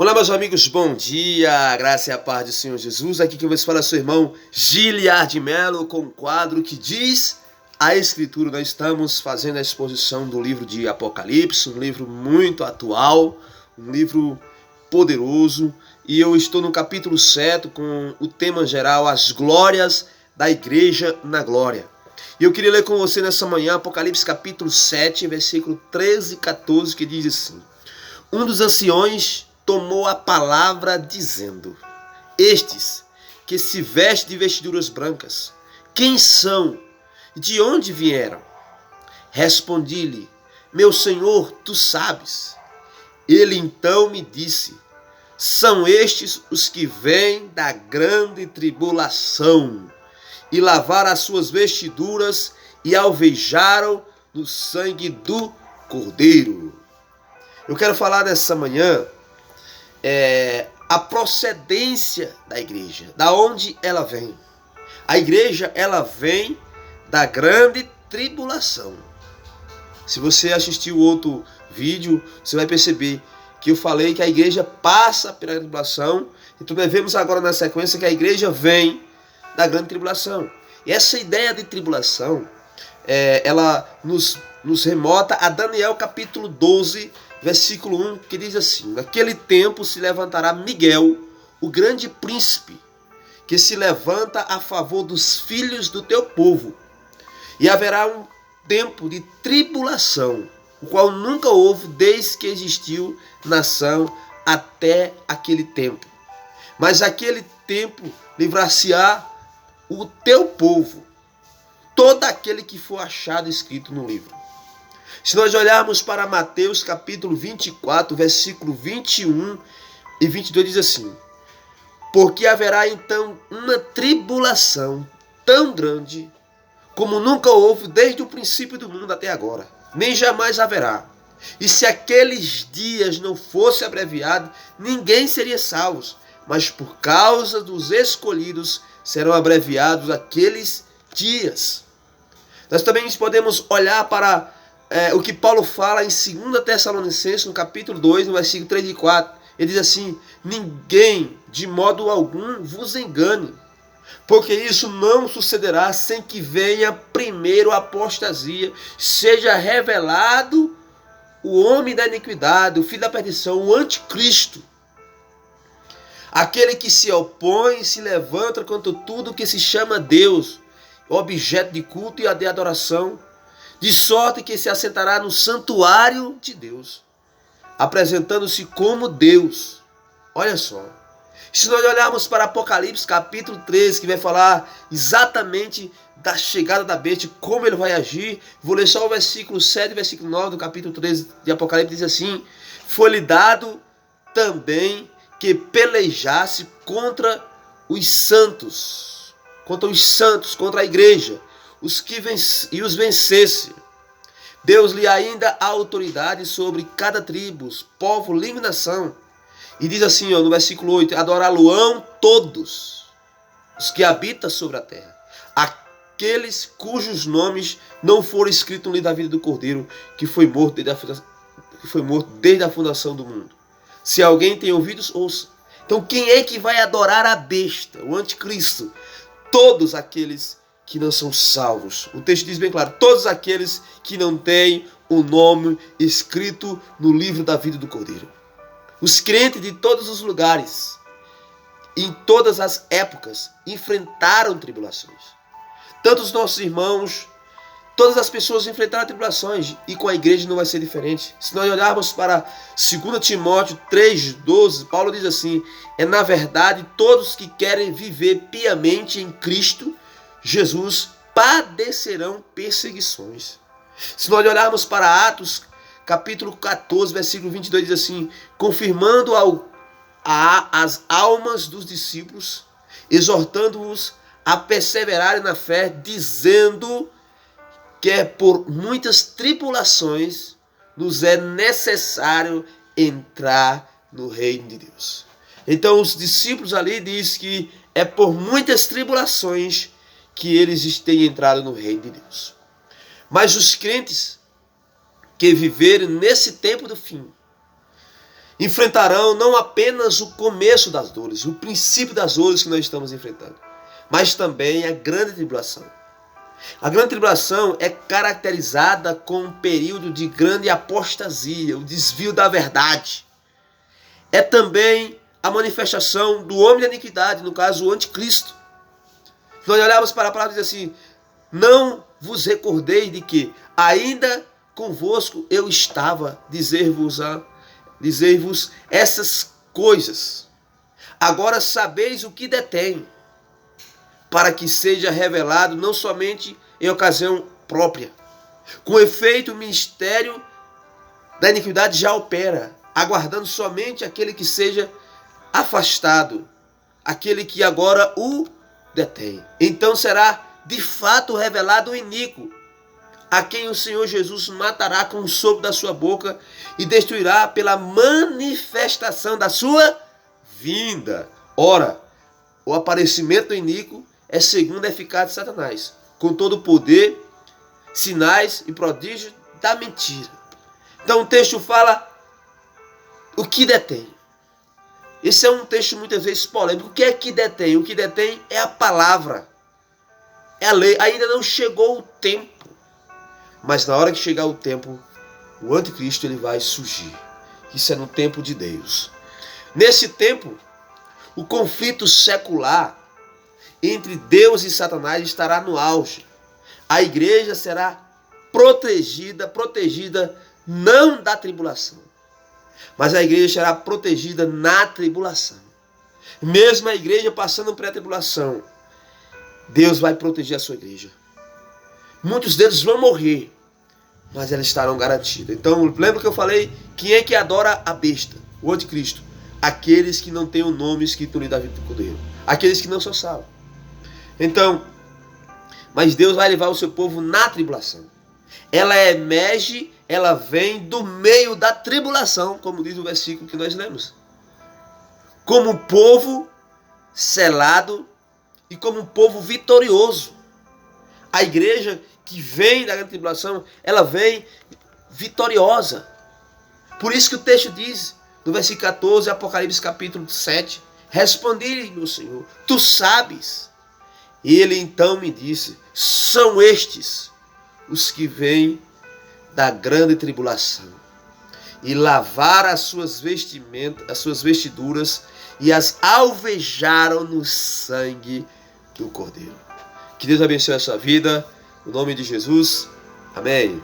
Olá, meus amigos, bom dia, graça e a paz do Senhor Jesus. Aqui quem vos fala é seu irmão Giliard Melo, com um quadro que diz a Escritura. Nós estamos fazendo a exposição do livro de Apocalipse, um livro muito atual, um livro poderoso. E eu estou no capítulo 7 com o tema geral, as glórias da igreja na glória. E eu queria ler com você nessa manhã Apocalipse capítulo 7, versículo 13 e 14, que diz assim: Um dos anciões tomou a palavra dizendo: Estes que se vestem de vestiduras brancas, quem são e de onde vieram? Respondi-lhe: Meu senhor, tu sabes. Ele então me disse: São estes os que vêm da grande tribulação e lavaram as suas vestiduras e alvejaram no sangue do Cordeiro. Eu quero falar nessa manhã a procedência da igreja, da onde ela vem. A igreja, ela vem da grande tribulação. Se você assistiu outro vídeo, você vai perceber que eu falei que a igreja passa pela tribulação. Então nós vemos agora na sequência que a igreja vem da grande tribulação. E essa ideia de tribulação, ela nos remota a Daniel capítulo 12, versículo 1, que diz assim: Naquele tempo se levantará Miguel, o grande príncipe, que se levanta a favor dos filhos do teu povo. E haverá um tempo de tribulação, o qual nunca houve desde que existiu nação até aquele tempo. Mas aquele tempo livrar-se-á o teu povo, todo aquele que for achado escrito no livro. Se nós olharmos para Mateus capítulo 24, versículo 21 e 22, diz assim: Porque haverá então uma tribulação tão grande como nunca houve desde o princípio do mundo até agora, nem jamais haverá. E se aqueles dias não fossem abreviados, ninguém seria salvo, mas por causa dos escolhidos serão abreviados aqueles dias. Nós também podemos olhar para o que Paulo fala em 2 Tessalonicenses, no capítulo 2, no versículo 3 e 4. Ele diz assim: Ninguém de modo algum vos engane, porque isso não sucederá sem que venha primeiro a apostasia, seja revelado o homem da iniquidade, o filho da perdição, o anticristo, aquele que se opõe e se levanta contra tudo que se chama Deus, objeto de culto e de adoração, de sorte que se assentará no santuário de Deus, apresentando-se como Deus. Olha só. Se nós olharmos para Apocalipse capítulo 13, que vai falar exatamente da chegada da besta, como ele vai agir, vou ler só o versículo 7 e versículo 9 do capítulo 13 de Apocalipse, diz assim: Foi-lhe dado também que pelejasse contra os santos, contra a igreja, e os vencesse. Deus-lhe ainda a autoridade sobre cada tribo, povo, língua e nação. E diz assim, no versículo 8: Adorá-lo-ão todos os que habitam sobre a terra, aqueles cujos nomes não foram escritos no livro da vida do Cordeiro, que foi morto desde a fundação do mundo. Se alguém tem ouvidos, ouça. Então quem é que vai adorar a besta, o anticristo? Todos aqueles que não são salvos. O texto diz bem claro: todos aqueles que não têm o nome escrito no livro da vida do Cordeiro. Os crentes de todos os lugares, em todas as épocas, enfrentaram tribulações. Tanto os nossos irmãos, todas as pessoas enfrentaram tribulações, e com a igreja não vai ser diferente. Se nós olharmos para 2 Timóteo 3,12, Paulo diz assim: na verdade, todos que querem viver piamente em Cristo Jesus padecerão perseguições. Se nós olharmos para Atos capítulo 14, versículo 22, diz assim: confirmando as almas dos discípulos, exortando-os a perseverarem na fé, dizendo que por muitas tribulações nos é necessário entrar no reino de Deus. Então os discípulos ali diz que é por muitas tribulações que eles têm entrado no reino de Deus. Mas os crentes que viveram nesse tempo do fim, enfrentarão não apenas o começo das dores, o princípio das dores que nós estamos enfrentando, mas também a grande tribulação. A grande tribulação é caracterizada com um período de grande apostasia, o desvio da verdade. É também a manifestação do homem da iniquidade, no caso o anticristo. Nós olhamos para a palavra e diz assim: não vos recordeis de que ainda convosco eu estava, dizer-vos essas coisas. Agora sabeis o que detém, para que seja revelado não somente em ocasião própria. Com efeito, o ministério da iniquidade já opera, aguardando somente aquele que seja afastado, aquele que agora o detém. Então será de fato revelado o iníquo, a quem o Senhor Jesus matará com o sopro da sua boca e destruirá pela manifestação da sua vinda. Ora, o aparecimento do iníquo é segundo a eficácia de Satanás, com todo o poder, sinais e prodígios da mentira. Então o texto fala o que detém. Esse é um texto muitas vezes polêmico. O que é que detém? O que detém é a palavra, é a lei. Ainda não chegou o tempo, mas na hora que chegar o tempo, o anticristo ele vai surgir. Isso é no tempo de Deus. Nesse tempo, o conflito secular entre Deus e Satanás estará no auge. A igreja será protegida não da tribulação, mas a igreja será protegida na tribulação. Mesmo a igreja passando por a tribulação, Deus vai proteger a sua igreja. Muitos deles vão morrer, mas elas estarão garantidas. Então, lembra que eu falei? Quem é que adora a besta? O anticristo. Aqueles que não têm o nome escrito no livro da vida do Cordeiro. Aqueles que não são salvos. Então, mas Deus vai levar o seu povo na tribulação. Ela emerge, ela vem do meio da tribulação, como diz o versículo que nós lemos. Como povo selado e como povo vitorioso. A igreja que vem da grande tribulação, ela vem vitoriosa. Por isso que o texto diz, no versículo 14, Apocalipse capítulo 7, respondi-lhe, meu Senhor, tu sabes. Ele então me disse, são estes os que vêm da grande tribulação e lavaram as suas vestiduras e as alvejaram no sangue do Cordeiro. Que Deus abençoe a sua vida, no nome de Jesus, amém.